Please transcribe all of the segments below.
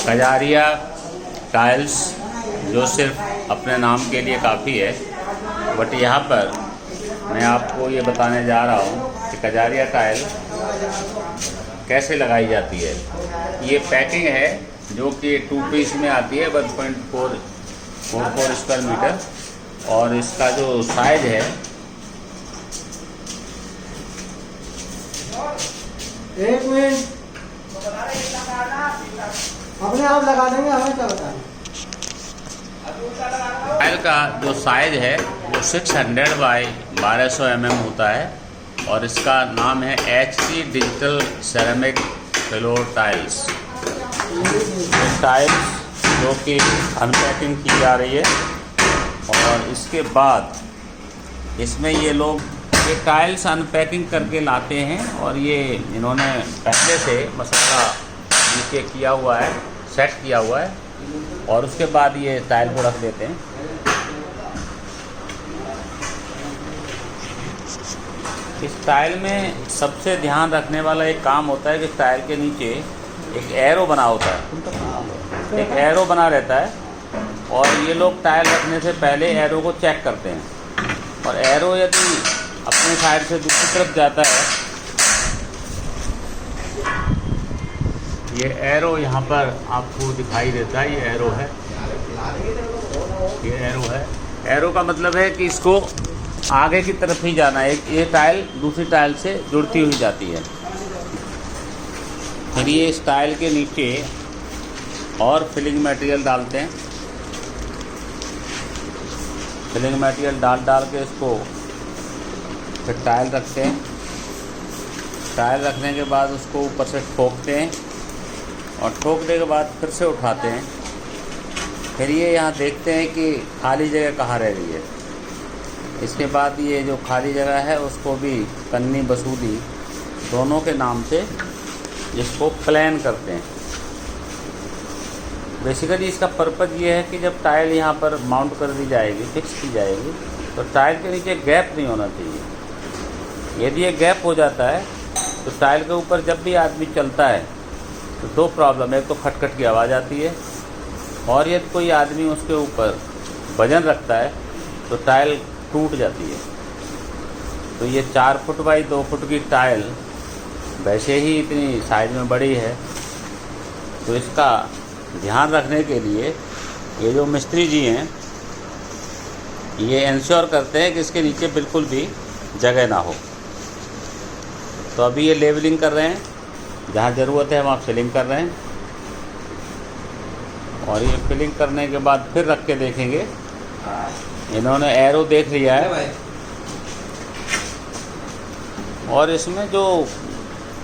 Kajaria tiles जो सिर्फ अपने नाम के लिए काफ़ी है, बट यहाँ पर मैं आपको ये बताने जा रहा हूँ कि कजारिया टाइल कैसे लगाई जाती है। ये पैकिंग है जो कि 2 पीस में आती है 1.44 स्क्वायर मीटर, और इसका जो साइज है एक मिनट अपने आप लगा देंगे, हमें क्या बताएं। टाइल का जो साइज है वो 600 बाई 1200 mm होता है, और इसका नाम है HT digital ceramic floor tiles. Tiles जो कि अनपैकिंग की जा रही है, और इसके बाद इसमें ये लोग ये टाइल्स अनपैकिंग करके लाते हैं, और ये इन्होंने पहले से मसाला नीचे किया हुआ है, सेट किया हुआ है, और उसके बाद ये टाइल को रख देते हैं। इस टाइल में सबसे ध्यान रखने वाला एक काम होता है कि टाइल के नीचे एक एरो बना होता है, एक एरो बना रहता है, और ये लोग टाइल रखने से पहले एरो को चेक करते हैं, और एरो यदि अपने साइड से दूसरी तरफ जाता है, ये एरो यहाँ पर आपको दिखाई देता है, ये एरो है, ये एरो है। एरो का मतलब है कि इसको आगे की तरफ ही जाना है, ये टाइल दूसरी टाइल से जुड़ती हुई जाती है। फिर ये इस टाइल के नीचे और फिलिंग मटेरियल डालते हैं, फिलिंग मटेरियल डाल के इसको फिर टाइल रखते हैं। टाइल रखने के बाद उसको ऊपर से ठोकते हैं, और ठोकने के बाद फिर से उठाते हैं। फिर ये यहाँ देखते हैं कि खाली जगह कहाँ रह गई है। इसके बाद ये जो खाली जगह है उसको भी कन्नी बसूली दोनों के नाम से इसको प्लान करते हैं। बेसिकली इसका पर्पज़ ये है कि जब टाइल यहाँ पर माउंट कर दी जाएगी, फिक्स की जाएगी, तो टाइल के नीचे गैप नहीं होना चाहिए। यदि ये गैप हो जाता है तो टाइल के ऊपर जब भी आदमी चलता है तो 2 प्रॉब्लम है, एक तो खटखट की आवाज़ आती है, और यदि कोई आदमी उसके ऊपर वजन रखता है तो टाइल टूट जाती है। तो ये 4 फुट बाई 2 फुट की टाइल वैसे ही इतनी साइज में बड़ी है, तो इसका ध्यान रखने के लिए ये जो मिस्त्री जी हैं ये इंश्योर करते हैं कि इसके नीचे बिल्कुल भी जगह ना हो। तो अभी ये लेवलिंग कर रहे हैं, जहाँ ज़रूरत है वहाँ फिलिंग कर रहे हैं, और ये फिलिंग करने के बाद फिर रख के देखेंगे। इन्होंने एरो देख लिया है, और इसमें जो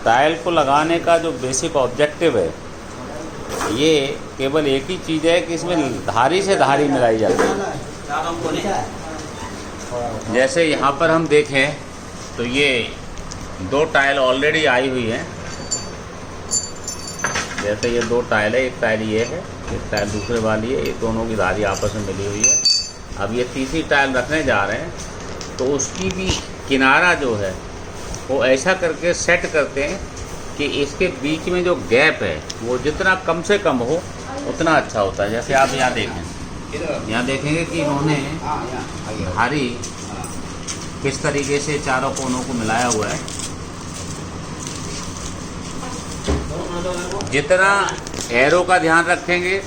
टाइल को लगाने का जो बेसिक ऑब्जेक्टिव है, ये केवल एक ही चीज़ है कि इसमें धारी से धारी मिलाई जाती है। जैसे यहाँ पर हम देखें तो ये 2 टाइल ऑलरेडी आई हुई हैं। जैसे ये 2 टाइल है, एक टाइल ये है, एक टाइल दूसरे वाली है, ये दोनों की धारी आपस में मिली हुई है। अब ये तीसरी टाइल रखने जा रहे हैं, तो उसकी भी किनारा जो है वो ऐसा करके सेट करते हैं कि इसके बीच में जो गैप है वो जितना कम से कम हो उतना अच्छा होता है। जैसे आप यहाँ देखें, यहाँ देखेंगे कि इन्होंने धारी किस तरीके से चारों कोनों को मिलाया हुआ है। जितना एरो का ध्यान रखेंगे,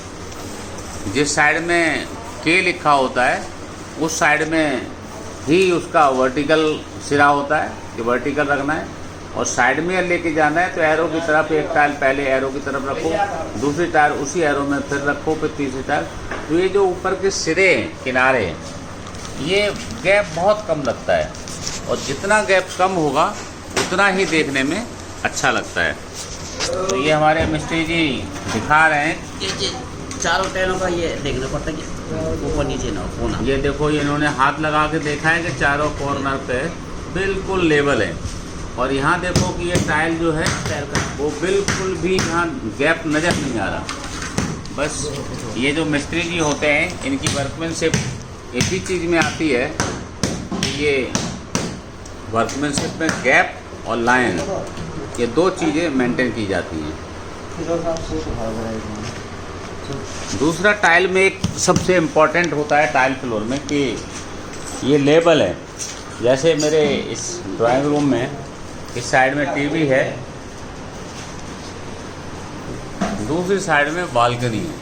जिस साइड में के लिखा होता है उस साइड में ही उसका वर्टिकल सिरा होता है कि वर्टिकल रखना है, और साइड में लेके जाना है तो एरो की तरफ एक टाइल पहले एरो की तरफ रखो, दूसरी टाइल उसी एरो में फिर रखो, फिर तीसरी टाइल। तो ये जो ऊपर के सिरे हैं, किनारे हैं, ये गैप बहुत कम लगता है, और जितना गैप कम होगा उतना ही देखने में अच्छा लगता है। तो ये हमारे मिस्त्री जी दिखा रहे हैं ये चारों टाइलों का ये देखना पड़ता है कि ऊपर नीचे ना हो। ये देखो, ये इन्होंने हाथ लगा के देखा है कि चारों कॉर्नर पे बिल्कुल लेवल है, और यहाँ देखो कि ये टाइल जो है वो बिल्कुल भी यहाँ गैप नज़र नहीं आ रहा। बस ये जो मिस्त्री जी होते हैं इनकी वर्कमैनशिप इसी चीज़ में आती है कि ये वर्कमैनशिप में गैप और लाइन, ये 2 चीज़ें मेंटेन की जाती हैं। दूसरा टाइल में एक सबसे इम्पोर्टेंट होता है टाइल फ्लोर में कि ये लेबल है। जैसे मेरे इस ड्राइंग रूम में इस साइड में टीवी है, दूसरी साइड में बालकनी है,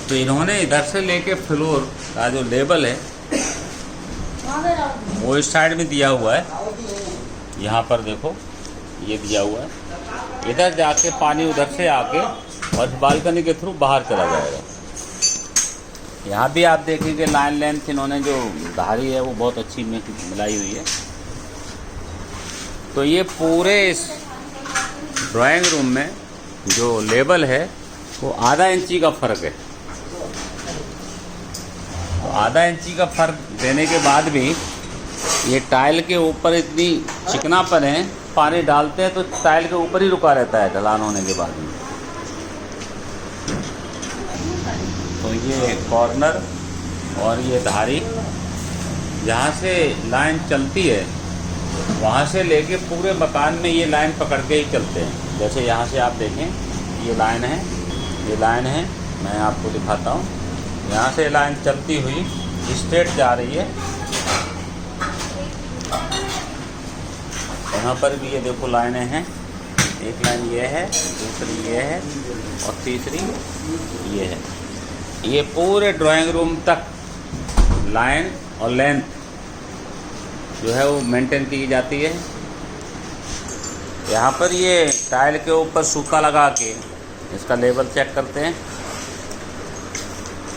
तो इन्होंने इधर से लेके फ्लोर का जो लेबल है वो इस साइड में दिया हुआ है। यहाँ पर देखो ये दिया हुआ है, इधर जाके पानी उधर से आके और बालकनी के थ्रू बाहर चला जाएगा। यहाँ भी आप देखेंगे लाइन लेंथ इन्होंने जो धारी है वो बहुत अच्छी मिलाई हुई है। तो ये पूरे इस ड्राइंग रूम में जो लेबल है वो आधा इंची का फ़र्क है। तो आधा इंची का फ़र्क देने के बाद भी ये टाइल के ऊपर इतनी चिकनापन है, पानी डालते हैं तो टाइल के ऊपर ही रुका रहता है ढलान होने के बाद में। तो ये कॉर्नर और ये धारी जहाँ से लाइन चलती है वहाँ से लेके पूरे मकान में ये लाइन पकड़ के ही चलते हैं। जैसे यहाँ से आप देखें ये लाइन है, ये लाइन है, मैं आपको दिखाता हूँ। यहाँ से लाइन चलती हुई स्ट्रेट जा रही है। यहाँ पर भी ये देखो लाइनें हैं, एक लाइन ये है, दूसरी ये है और तीसरी ये है। ये पूरे ड्राइंग रूम तक लाइन और लेंथ जो है वो मेंटेन की जाती है। यहाँ पर ये टाइल के ऊपर सूखा लगा के इसका लेवल चेक करते हैं।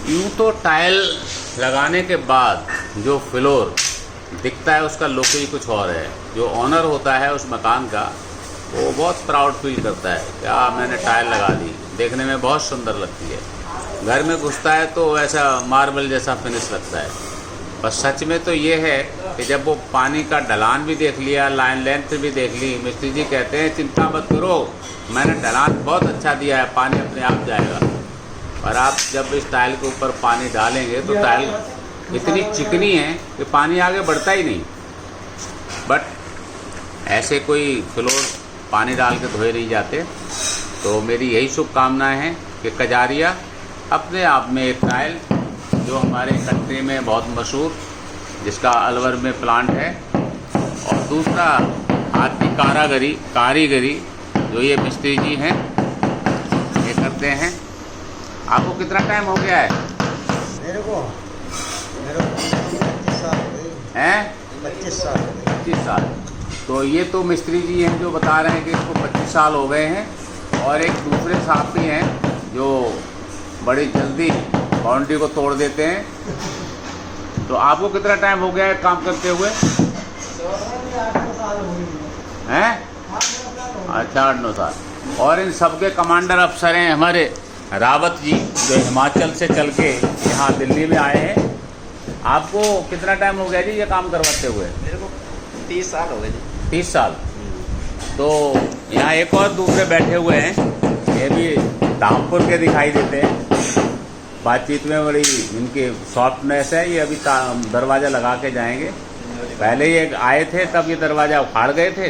यूँ तो टाइल लगाने के बाद जो फ्लोर दिखता है उसका लुक ही कुछ और है। जो ऑनर होता है उस मकान का वो बहुत प्राउड फील करता है, क्या मैंने टाइल लगा दी, देखने में बहुत सुंदर लगती है। घर में घुसता है तो ऐसा मार्बल जैसा फिनिश लगता है। बस सच में तो ये है कि जब वो पानी का ढलान भी देख लिया, लाइन लेंथ भी देख ली, मिस्त्री जी कहते हैं चिंता मत करो, मैंने ढलान बहुत अच्छा दिया है, पानी अपने आप जाएगा। और आप जब इस टाइल के ऊपर पानी डालेंगे तो टाइल इतनी चिकनी है कि पानी आगे बढ़ता ही नहीं। बट ऐसे कोई फ्लोर पानी डाल के धोए नहीं जाते। तो मेरी यही शुभकामनाएं हैं कि कजारिया अपने आप में एक टाइल जो हमारे कंट्री में बहुत मशहूर, जिसका अलवर में प्लांट है, और दूसरा हाथ की कारीगरी जो ये मिस्त्री जी हैं ये करते हैं। आपको कितना टाइम हो गया है? मेरे को 25 साल हो गए हैं। 25 साल। तो ये तो मिस्त्री जी हैं जो बता रहे हैं कि इसको 25 साल हो गए हैं। और एक दूसरे साहब भी हैं जो बड़ी जल्दी बाउंड्री को तोड़ देते हैं। तो आपको कितना टाइम हो गया है काम करते हुए? हैं? अच्छा, 8-9 साल। और इन सबके कमांडर अफसर हैं हमारे रावत जी, जो हिमाचल से चल के यहाँ दिल्ली में आए हैं। आपको कितना टाइम हो गया जी ये काम करवाते हुए? मेरे को 30 साल हो गए जी। 30 साल। तो यहाँ एक और दूसरे बैठे हुए हैं, ये भी धामपुर के दिखाई देते हैं। बातचीत में बड़ी इनकी सॉफ्टनेस है। ये अभी दरवाज़ा लगा के जाएंगे। पहले ये आए थे तब ये दरवाज़ा उखाड़ गए थे,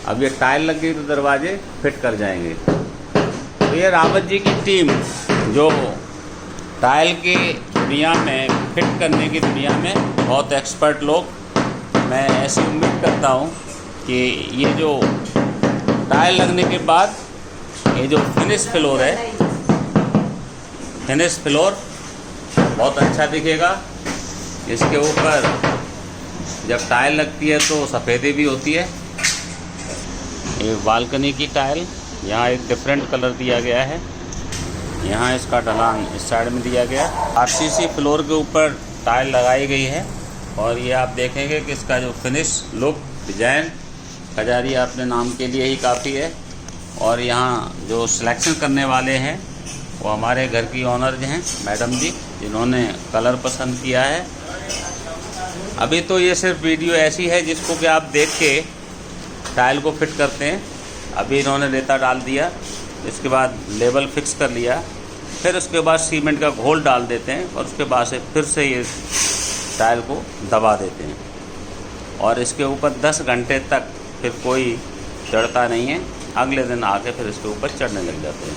अब ये टाइल लग गई तो दरवाजे फिट कर जाएंगे। तो ये रावत जी की टीम जो टाइल की दुनिया में, फिट करने की दुनिया में बहुत एक्सपर्ट लोग, मैं ऐसी उम्मीद करता हूँ कि ये जो टाइल लगने के बाद ये जो फिनिश फ्लोर है, फिनिश फ्लोर बहुत अच्छा दिखेगा। इसके ऊपर जब टाइल लगती है तो सफ़ेदी भी होती है। ये बालकनी की टाइल, यहाँ एक डिफरेंट कलर दिया गया है। यहाँ इसका ढलान इस साइड में दिया गया है। आरसीसी फ्लोर के ऊपर टाइल लगाई गई है। और ये आप देखेंगे कि इसका जो फिनिश लुक, डिज़ाइन कजारिया अपने नाम के लिए ही काफ़ी है। और यहाँ जो सिलेक्शन करने वाले हैं वो हमारे घर की ऑनर हैं मैडम जी, जिन्होंने कलर पसंद किया है। अभी तो ये सिर्फ वीडियो ऐसी है जिसको कि आप देख के टाइल को फिट करते हैं। अभी इन्होंने रेता डाल दिया, इसके बाद लेवल फिक्स कर लिया, फिर उसके बाद सीमेंट का घोल डाल देते हैं और उसके बाद से फिर से ये टाइल को दबा देते हैं। और इसके ऊपर 10 घंटे तक फिर कोई चढ़ता नहीं है। अगले दिन आके फिर इसके ऊपर चढ़ने लग जाते हैं।